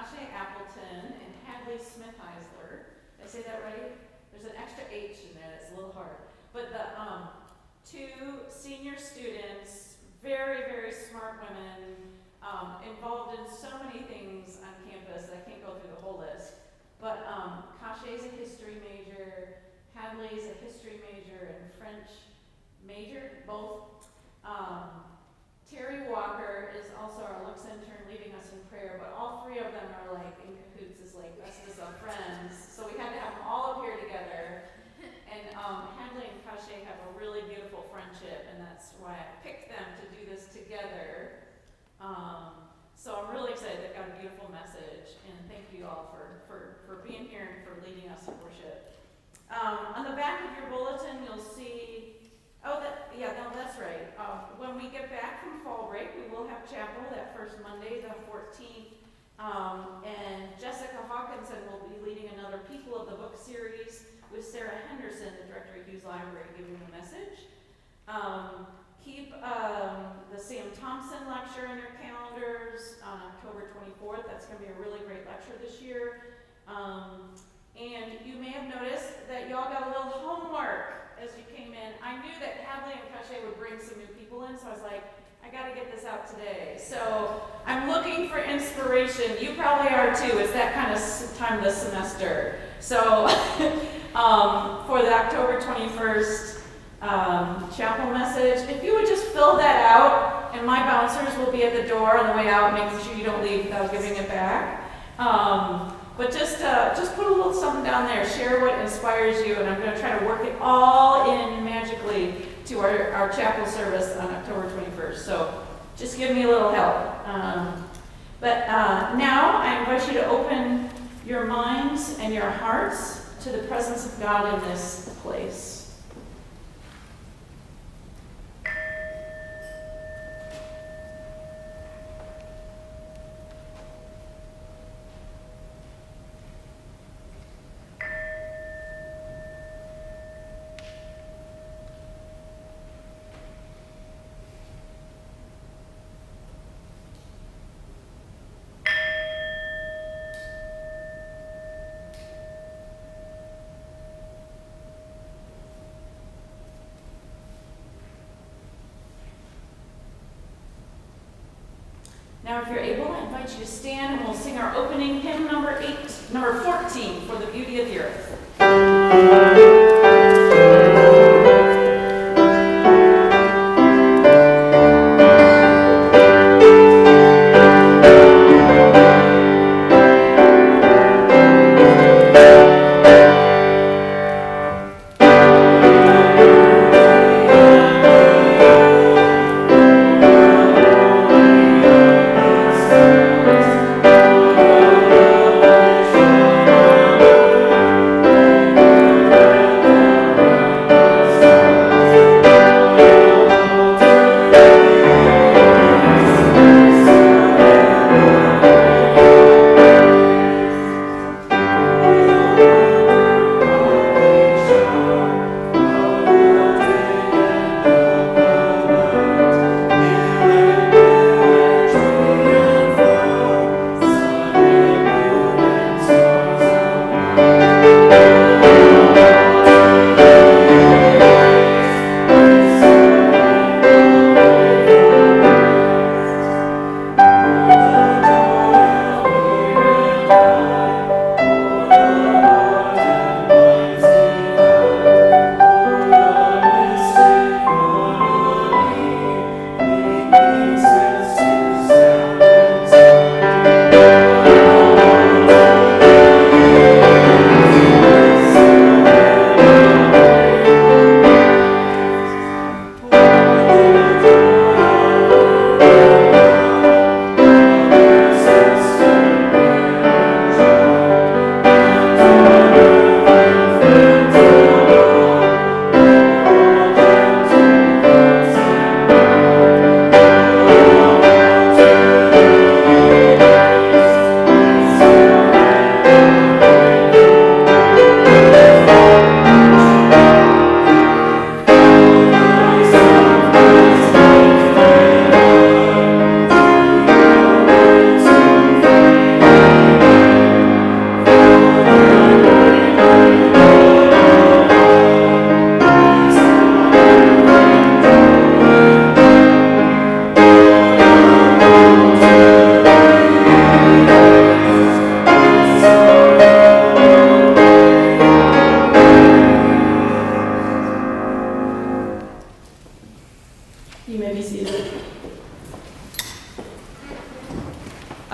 Kasha Appleton and Hadley Smithhisler. Did I say that right? There's an extra H in there that's a little hard. But the two senior students, very, very smart women, involved in so many things on campus that I can't go through the whole list. But Kasha is a history major, Hadley is a history major and French major, both. Terri Walker is also our Lux intern leading us in prayer, but all three of them are like in cahoots as like bestest of friends. So we had to have them all up here together. And Hadley and Kasha have a really beautiful friendship, and that's why I picked them to do this together. So I'm really excited. They've got a beautiful message, and thank you all for being here and for leading us in worship. On the back of your bulletin, you'll see. That's right. When we get back from fall break, we will have chapel that first Monday, the 14th. And Jessica Hawkinson will be leading another People of the Book series with Sarah Henderson, the director of Hughes Library, giving the message. Keep the Sam Thompson lecture in your calendars on October 24th. That's going to be a really great lecture this year. And you may have noticed that y'all got a little homework as you came in. I knew that Hadley and Kasha would bring some new people in, so I was like, I got to get this out today. So I'm looking for inspiration. You probably are too. It's that kind of time of the semester. So for the October 21st chapel message, if you would just fill that out, and my bouncers will be at the door on the way out, making sure you don't leave without giving it back. But just put a little something down there. Share what inspires you, and I'm going to try to work it all in magically to our chapel service on October 21st. So just give me a little help. But now I invite you to open your minds and your hearts to the presence of God in this place. Now, if you're able, I invite you to stand and we'll sing our opening hymn number 14, For the Beauty of the Earth.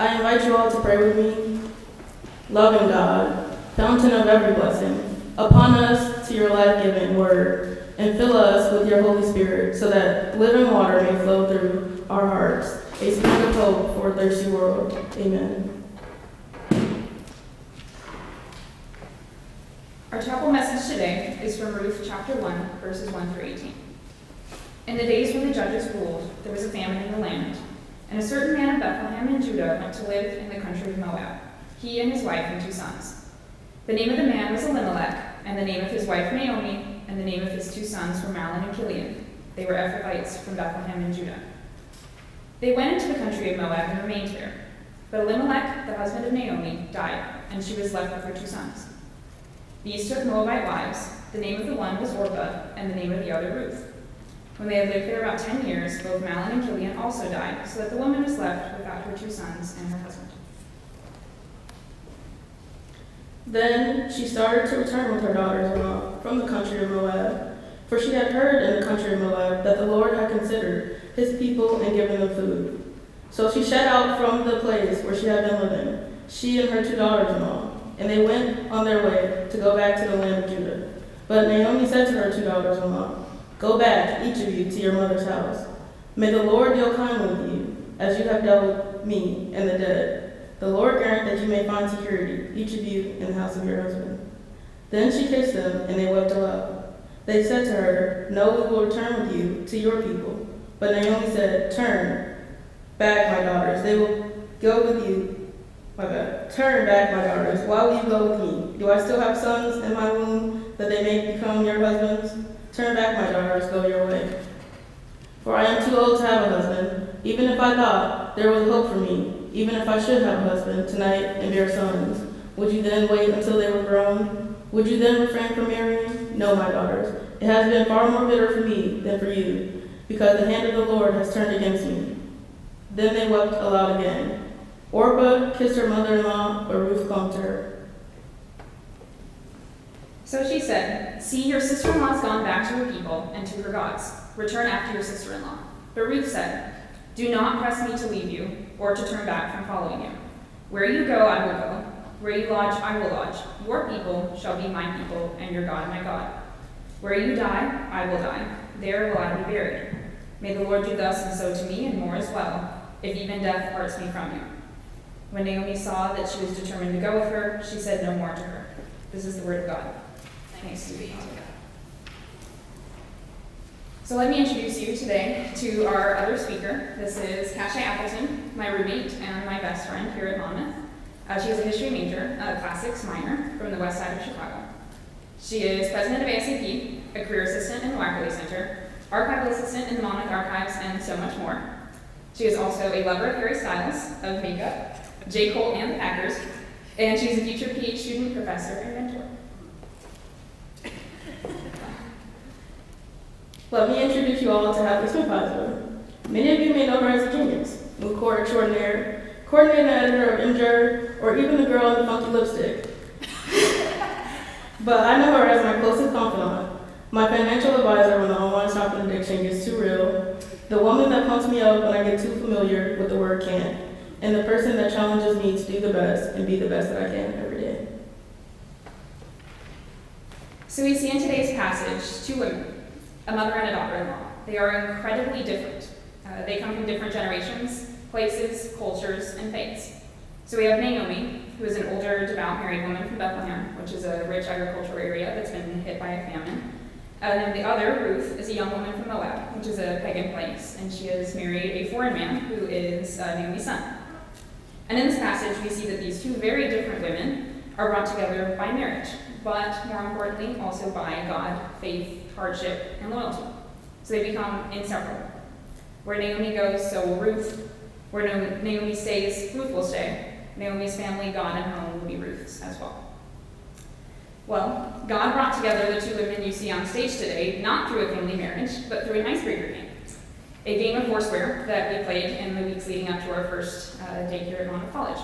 I invite you all to pray with me. Loving God, fountain of every blessing, upon us to your life-giving word, and fill us with your Holy Spirit, so that living water may flow through our hearts, a spring of hope for a thirsty world. Amen. Our chapel message today is from Ruth chapter 1, verses 1 through 18. In the days when the judges ruled, there was a famine in the land, and a certain man of Bethlehem in Judah went to live in the country of Moab, he and his wife and 2 sons. The name of the man was Elimelech, and the name of his wife Naomi, and the name of his 2 sons were Mahlon and Chilion. They were Ephrathites from Bethlehem in Judah. They went into the country of Moab and remained there. But Elimelech, the husband of Naomi, died, and she was left with her 2 sons. These took Moabite wives. The name of the one was Orpah, and the name of the other Ruth. When they had lived there about 10 years, both Mahlon and Chilion also died, so that the woman was left without her 2 sons and her husband. Then she started to return with her daughters-in-law from the country of Moab, for she had heard in the country of Moab that the Lord had considered his people and given them food. So she set out from the place where she had been living, she and her 2 daughters-in-law, and they went on their way to go back to the land of Judah. But Naomi said to her 2 daughters-in-law, "Go back, each of you, to your mother's house. May the Lord deal kindly with you, as you have dealt with me and the dead. The Lord grant that you may find security, each of you, in the house of your husband." Then she kissed them, and they wept aloud. They said to her, "No, we will return with you to your people." But Naomi said, "Turn back, my daughters. They will go with you. Turn back, my daughters. Why will you go with me? Do I still have sons in my womb, that they may become your husbands? Turn back, my daughters. Go your way. For I am too old to have a husband. Even if I thought there was hope for me, even if I should have a husband tonight and bear sons, would you then wait until they were grown? Would you then refrain from marrying? No, my daughters. It has been far more bitter for me than for you, because the hand of the Lord has turned against me." Then they wept aloud again. Orpah kissed her mother-in-law, but Ruth clung to her. So she said, "See, your sister-in-law has gone back to her people and to her gods. Return after your sister-in-law." But Ruth said, "Do not press me to leave you, or to turn back from following you. Where you go, I will go. Where you lodge, I will lodge. Your people shall be my people, and your God my God. Where you die, I will die. There will I be buried. May the Lord do thus and so to me, and more as well, if even death parts me from you." When Naomi saw that she was determined to go with her, she said no more to her. This is the word of God. Thanks be to God. So let me introduce you today to our other speaker. This is Kasha Appleton, my roommate and my best friend here at Monmouth. She is a history major, a classics minor from the west side of Chicago. She is president of ASAP, a career assistant in the Wackerly Center, archival assistant in the Monmouth Archives, and so much more. She is also a lover of Harry Styles, of makeup, J. Cole and the Packers, and she's a future PhD student, professor, and mentor. Let me introduce you all to Hadley Smithhisler. Many of you may know her as a genius, mood court extraordinaire, coordinating editor of MJR, or even the girl in the funky lipstick. But I know her as my closest confidant, my financial advisor when the online shopping addiction gets too real, the woman that pumps me up when I get too familiar with the word can't, and the person that challenges me to do the best and be the best that I can every day. So we see in today's passage 2 women, a mother and a daughter-in-law. They are incredibly different. They come from different generations, places, cultures, and faiths. So we have Naomi, who is an older, devout married woman from Bethlehem, which is a rich agricultural area that's been hit by a famine. And then the other, Ruth, is a young woman from Moab, which is a pagan place, and she has married a foreign man who is Naomi's son. And in this passage, we see that these 2 very different women are brought together by marriage, but more importantly, also by God, faith, hardship, and loyalty. So they become inseparable. Where Naomi goes, so will Ruth. Where Naomi stays, Ruth will stay. Naomi's family, God, and home will be Ruth's as well. Well, God brought together the 2 women you see on stage today, not through a family marriage, but through an icebreaker game. A game of Foursquare that we played in the weeks leading up to our first day here at Monmouth College.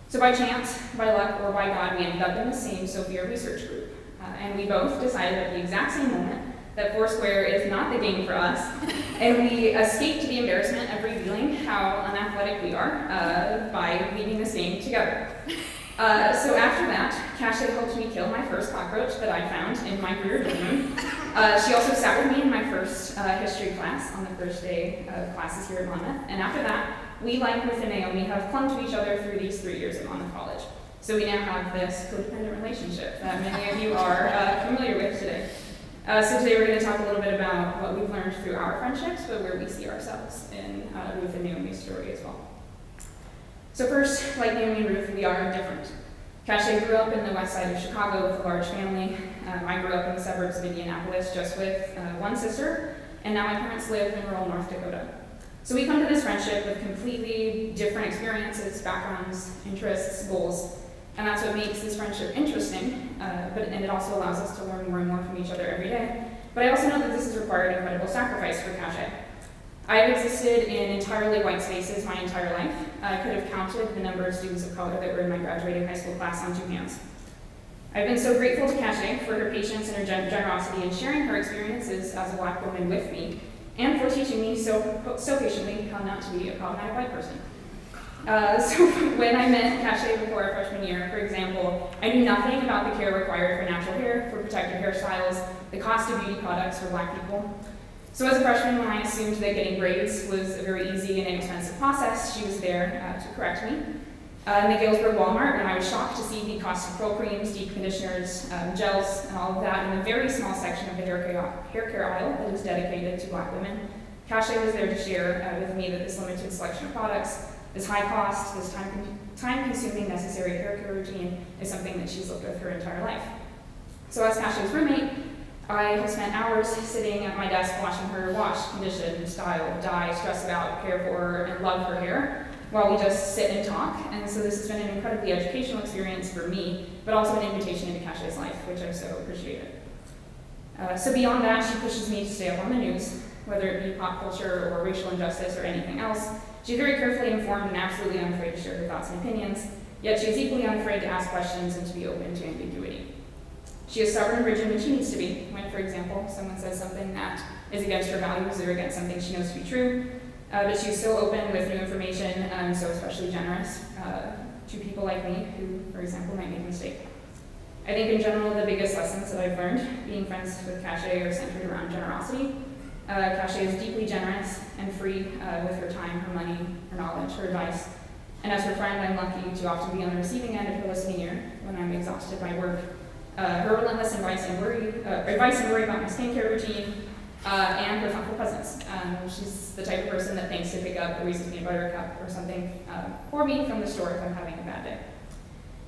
So by chance, by luck, or by God, we ended up in the same Sophia research group. And we both decided at the exact same moment that Foursquare is not the game for us, and we escaped the embarrassment of revealing how unathletic we are by leaving this game together. So after that, Kasha helped me kill my first cockroach that I found in my career room. She also sat with me in my first history class on the first day of classes here at Monmouth, and after that, we, like Ruth and Naomi, have clung to each other through these 3 years at Monmouth College. So we now have this codependent relationship that many of you are familiar with today. So today we're going to talk a little bit about what we've learned through our friendships, but where we see ourselves in Ruth and Naomi's story as well. So first, like Naomi and Ruth, we are different. Kasha grew up in the west side of Chicago with a large family. I grew up in the suburbs of Indianapolis just with one sister, and now my parents live in rural North Dakota. So we come to this friendship with completely different experiences, backgrounds, interests, goals, and that's what makes this friendship interesting, and it also allows us to learn more and more from each other every day. But I also know that this has required incredible sacrifice for Kasha. I have existed in entirely white spaces my entire life. I could have counted the number of students of color that were in my graduating high school class on 2 hands. I've been so grateful to Kasha for her patience and her generosity in sharing her experiences as a Black woman with me, and for teaching me so patiently how not to be a problematic white person. So when I met Kasha before our freshman year, for example, I knew nothing about the care required for natural hair, for protective hairstyles, the cost of beauty products for Black people. So as a freshman, when I assumed that getting braids was a very easy and inexpensive process, she was there to correct me. In the Galesburg Walmart, and I was shocked to see the cost of curl creams, deep conditioners, gels, and all of that in a very small section of the hair care aisle that is dedicated to Black women. Kasha was there to share with me that this limited selection of products, this high cost, this time-consuming necessary hair care routine is something that she's lived with her entire life. So as Kasha's roommate, I have spent hours sitting at my desk watching her wash, condition, style, dye, stress about, care for, and love her hair, while we just sit and talk. And so this has been an incredibly educational experience for me, but also an invitation into Kasha's life, which I've so appreciated. So beyond that, she pushes me to stay up on the news, whether it be pop culture or racial injustice or anything else. She's very carefully informed and absolutely unafraid to share her thoughts and opinions, yet she is equally unafraid to ask questions and to be open to ambiguity. She is stubborn and rigid when she needs to be, when, for example, someone says something that is against her values or against something she knows to be true. But she's so open with new information and so especially generous to people like me who, for example, might make a mistake. I think in general the biggest lessons that I've learned being friends with Kasha are centered around generosity. Kasha is deeply generous and free with her time, her money, her knowledge, her advice. And as her friend, I'm lucky to often be on the receiving end of her listening ear when I'm exhausted by work. Her relentless advice and worry about my skincare routine, and her thoughtful presence. She's the type of person that thinks to pick up a Reese's Peanut Butter cup or something for me from the store if I'm having a bad day.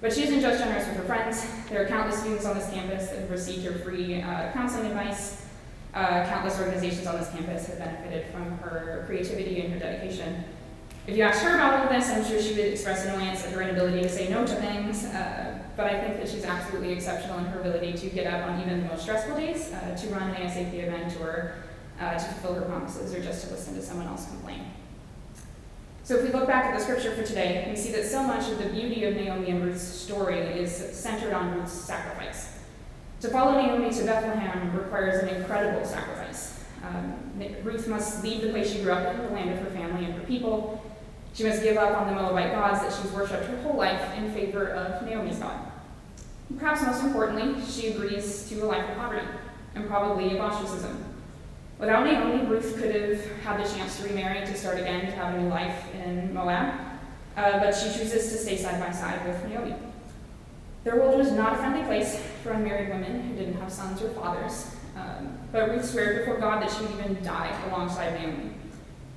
But she isn't just generous with her friends. There are countless students on this campus that have received her free counseling advice. Countless organizations on this campus have benefited from her creativity and her dedication. If you asked her about all of this, I'm sure she would express annoyance at her inability to say no to things, but I think that she's absolutely exceptional in her ability to get up on even the most stressful days, to run an ASAP event, or to fulfill her promises, or just to listen to someone else complain. So if we look back at the scripture for today, we see that so much of the beauty of Naomi and Ruth's story is centered on Ruth's sacrifice. To follow Naomi to Bethlehem requires an incredible sacrifice. Ruth must leave the place she grew up in, the land of her family and her people. She must give up on the Moabite gods that she's worshipped her whole life in favor of Naomi's God. And perhaps most importantly, she agrees to a life of poverty and probably of ostracism. Without Naomi, Ruth could have had the chance to remarry, to start again, to have a new life in Moab, but she chooses to stay side by side with Naomi. Their world was not a friendly place for unmarried women who didn't have sons or fathers, but Ruth swears before God that she would even die alongside Naomi.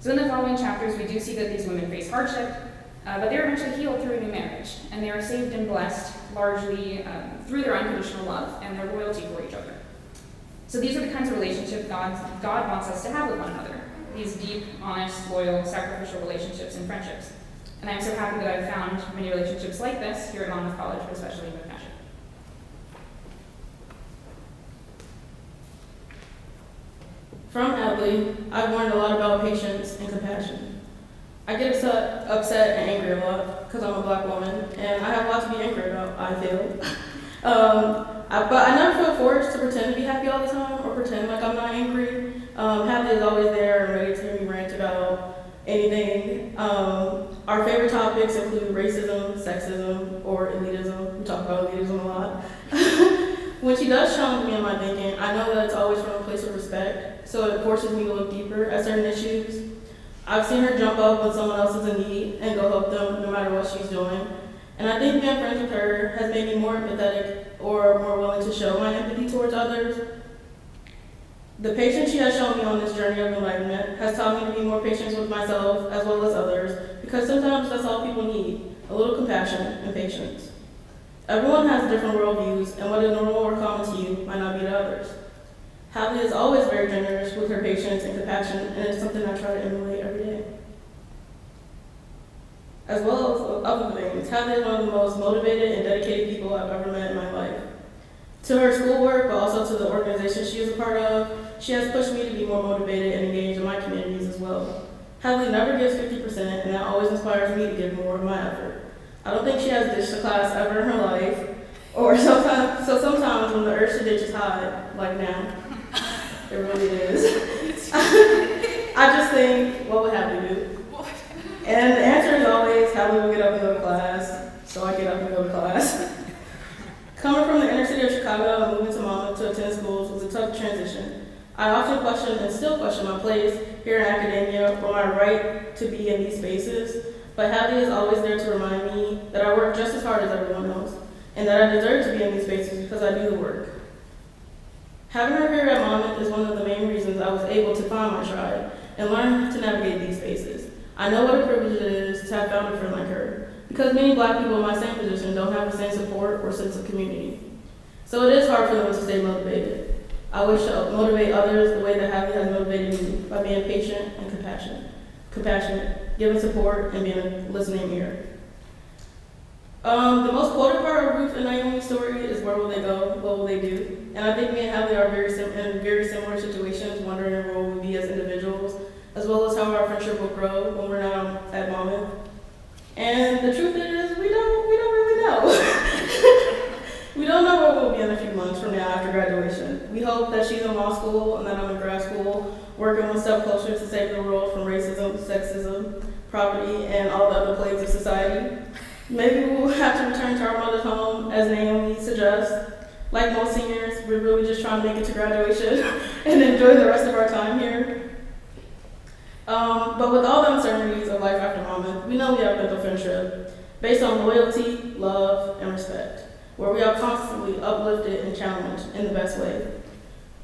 So in the following chapters, we do see that these women face hardship, but they're eventually healed through a new marriage, and they are saved and blessed largely through their unconditional love and their loyalty for each other. So these are the kinds of relationships God wants us to have with one another, these deep, honest, loyal, sacrificial relationships and friendships. And I'm so happy that I've found many relationships like this here at Monmouth College, but especially with Kasha. From Hadley, I've learned a lot about patience and compassion. I get upset and angry a lot because I'm a Black woman, and I have a lot to be angry about, I feel. But I never feel forced to pretend to be happy all the time or pretend like I'm not Hadley is always there and ready to hear me rant about anything. Our favorite topics include racism, sexism, or elitism. We talk about elitism a lot. When she does challenge me in my thinking, I know that it's always from a place of respect, so it forces me to look deeper at certain issues. I've seen her jump up when someone else is in need and go help them no matter what she's doing. And I think being friends with her has made me more empathetic or more willing to show my empathy towards others. The patience she has shown me on this journey of enlightenment has taught me to be more patient with myself as well as others, because sometimes that's all people need, a little compassion and patience. Everyone has different worldviews, and what is normal or common to you might not be to others. Hadley is always very generous with her patience and compassion, and it's something I try to emulate every day. As well as other things, Hadley is one of the most motivated and dedicated people I've ever met in my life. To her schoolwork, but also to the organization she is a part of, she has pushed me to be more motivated and engaged in my communities as well. Hadley never gives 50%, and that always inspires me to give more of my effort. I don't think she has ditched a class ever in her life, or sometimes when the urge to ditch is high, like now, it really is. I just think, what would Hadley do? And the answer is always, Hadley will get up and go to class, so I get up and go to class. Coming from the inner city of Chicago and moving to Monmouth to attend schools was a tough transition. I often question and still question my place here in academia or my right to be in these spaces, but Hadley is always there to remind me that I work just as hard as everyone else, and that I deserve to be in these spaces because I do the work. Having her here at Monmouth is one of the main reasons I was able to find my tribe and learn to navigate these spaces. I know what a privilege it is to have found a friend like her, because many Black people in my same position don't have the same support or sense of community. So it is hard for them to stay motivated. I wish to motivate others the way that Hadley has motivated me, by being patient and compassionate, giving support, and being a listening ear. The most quoted part of Ruth and Naomi's story is, where will they go? What will they do? And I think me and Hadley are in very similar situations, wondering where we'll be as individuals, as well as how our friendship will grow when we're now at Monmouth. And the truth is, we don't really know. We don't know where we'll be in a few months from now after graduation. We hope that she's in law school and that I'm in grad school, working one step closer to saving the world from racism, sexism, poverty, and all the other plagues of society. Maybe we'll have to return to our mother's home, as Naomi suggests. Like most seniors, we're really just trying to make it to graduation and enjoy the rest of our time here. But with all the uncertainties of life after Monmouth, we know we have built a friendship based on loyalty, love, and respect, where we are constantly uplifted and challenged in the best way.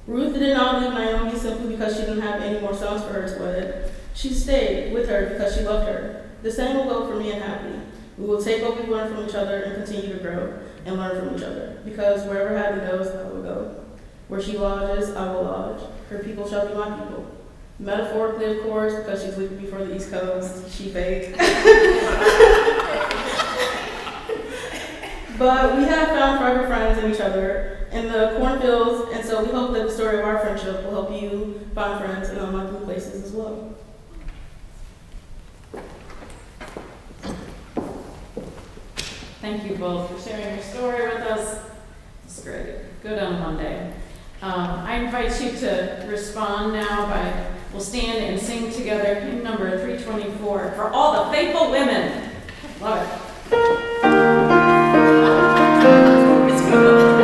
Ruth did not leave Naomi simply because she didn't have any more sons for her to wed. She stayed with her because she loved her. The same will go for me and Hadley. We will take what we learn from each other and continue to grow and learn from each other, because wherever Hadley goes, I will go. Where she lodges, I will lodge. Her people shall be my people. Metaphorically, of course, because she's leaving me for the East Coast. She fake. But we have found forever friends in each other in the cornfields, and so we hope that the story of our friendship will help you find friends in unlikely places as well. Thank you both for sharing your story with us. It's great. Good on Monday. I invite you to respond now by, we'll stand and sing together hymn number 324 for all the faithful women. Love it. It's good.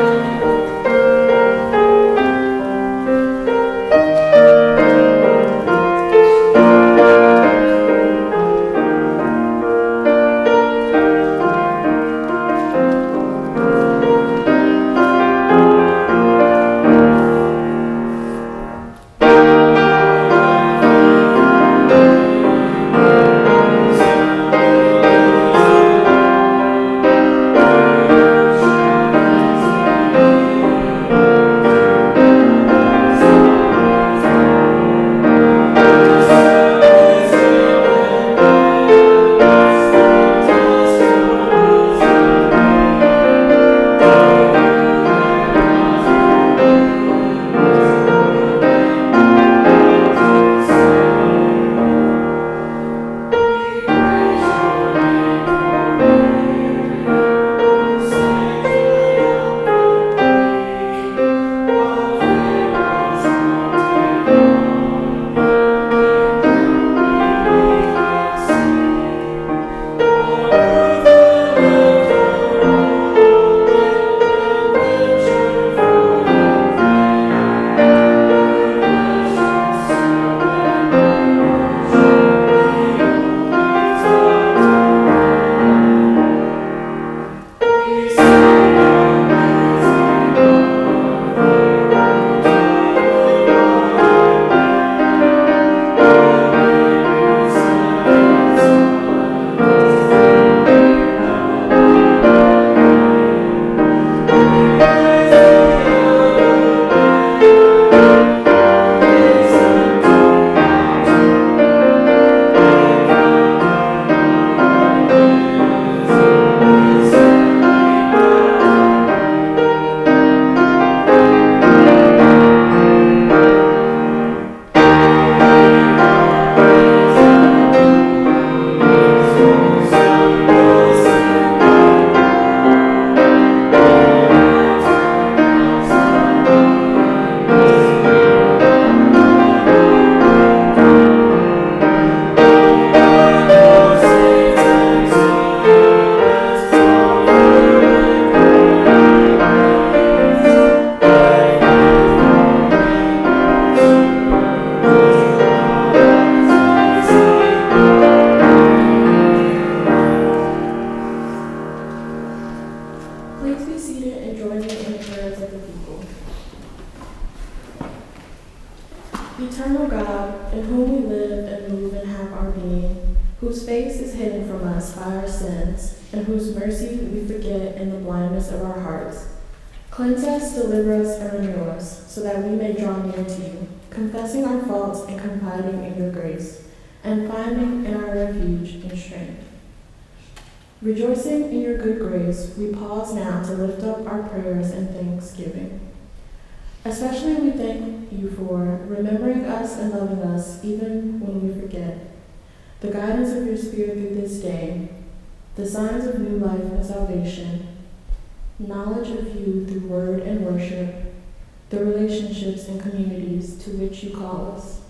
Eternal God, in whom we live and move and have our being, whose face is hidden from us by our sins, and whose mercy we forget in the blindness of our hearts. Cleanse us, deliver us, and renew us, so that we may draw near to you, confessing our faults and confiding in your grace, and finding in our refuge and strength. Rejoicing in your good grace, we pause now to lift up our prayers and thanksgiving. Especially we thank you for remembering us and loving us even when we forget, the guidance of your Spirit through this day, the signs of new life and salvation, knowledge of you through word and worship, the relationships and communities to which you call us.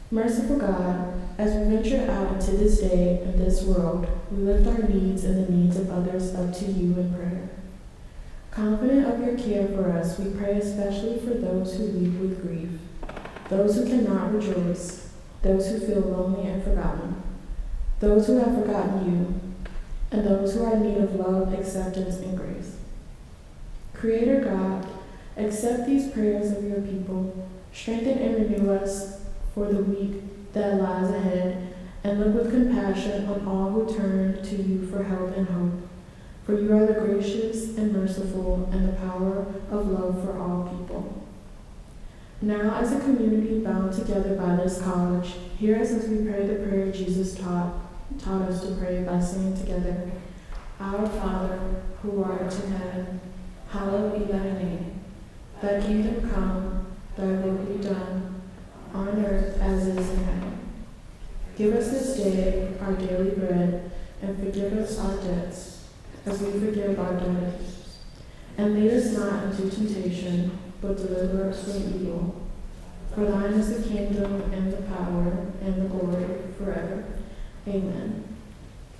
Merciful God, as we venture out into this day and this world, we lift our needs and the needs of others up to you in prayer. Confident of your care for us, we pray especially for those who weep with grief, those who cannot rejoice, those who feel lonely and forgotten, those who have forgotten you, and those who are in need of love, acceptance, and grace. Creator God, accept these prayers of your people, strengthen and renew us for the week that lies ahead, and look with compassion on all who turn to you for help and hope. For you are the gracious and merciful and the power of love for all people. Now, as a community bound together by this college, hear us as we pray the prayer Jesus taught us to pray by saying together, Our Father, who art in heaven, hallowed be thy name. Thy kingdom come, thy will be done, on earth as it is in heaven. Give us this day our daily bread, and forgive us our debts, as we forgive our debtors. And lead us not into temptation, but deliver us from evil. For thine is the kingdom, and the power, and the glory, forever. Amen.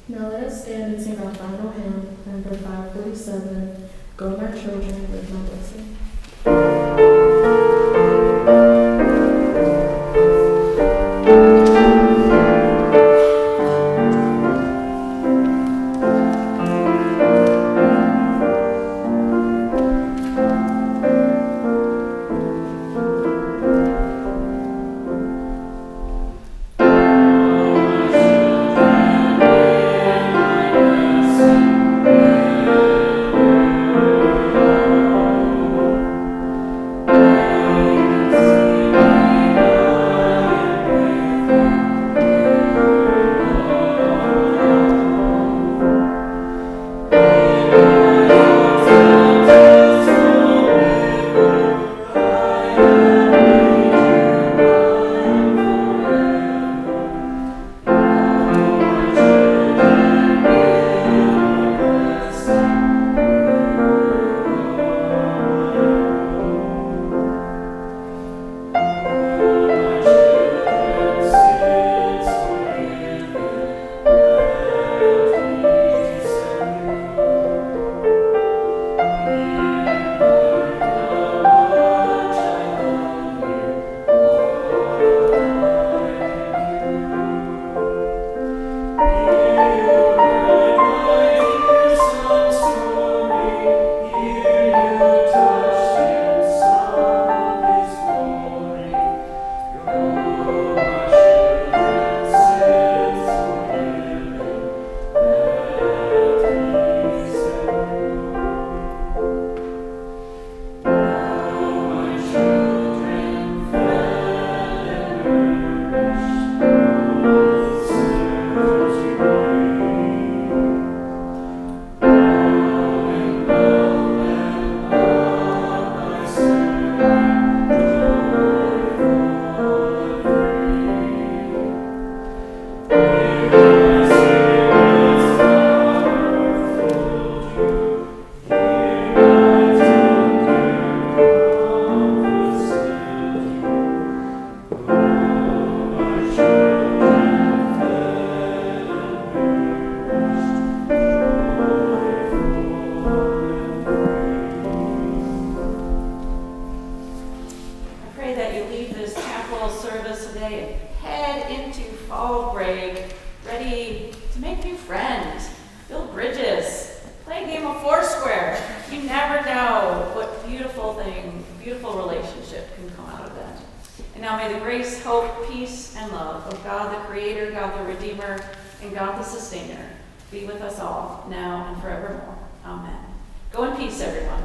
Now let us stand and sing our final hymn, number 547, Go My Children with My Blessing. And now may the grace, hope, peace, and love of God the Creator, God the Redeemer, and God the Sustainer be with us all, now and forevermore. Amen. Go in peace, everyone.